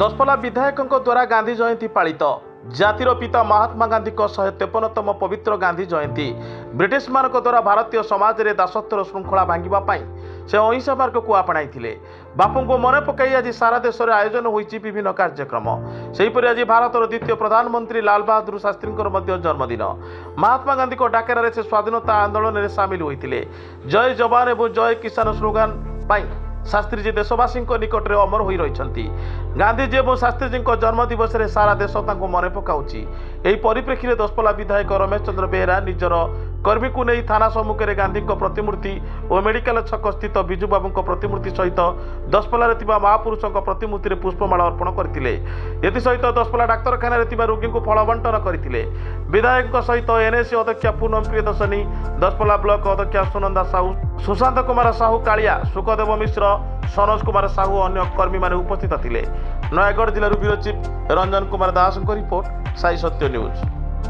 दशपल्ला विधायकों द्वारा गांधी जयंती पालित जातिर पिता महात्मा गांधी 153तम पवित्र गांधी जयंती ब्रिटिश मान द्वारा भारतीय समाज में दासत्वर श्रृंखला भांगा से अहिंसा मार्ग को आपणाई बापू को मन पकई आज सारा देश में आयोजन होती विभिन्न कार्यक्रम सेहीपरि आज भारतर द्वितीय प्रधानमंत्री लाल बहादुर शास्त्री जन्मदिन महात्मा गांधी को डाकरारे से स्वाधीनता आंदोलन में सामिल होते जय जवान एवं जय किसान स्लोगान पाई शास्त्रीजी देशवासी निकट में अमर हो रही गांधीजी और शास्त्रीजी जन्मदिवस में सारा देश मन पकाउछि। एही परिप्रेक्षी में दशपल्ला विधायक रमेश चंद्र बेहेरा निजर कर्मी को नहीं थाना सम्मुखें गांधी प्रतिमूर्ति और मेडिकल छक स्थित विजु बाबू प्रतिमूर्ति सहित दशपल्ला महापुरुषों प्रतिमूर्ति में पुष्पमाला अर्पण करते एसहित दशपल्ला डाक्तखाना रोगी को फल बंटन करते विधायक सहित एनएसी अध्यक्षा पूनम प्रियदर्शनी दशपल्ला ब्लॉक अध्यक्षा सुनंदा साहू सुशांत कुमार साहू कालिया सुखदेव मिश्र सनोज कुमार साहू अन्य कर्मी माने उपस्थित थिले। Nayagarh जिलूर bureau chief Ranjan Kumar Das report Sai सत्य न्यूज।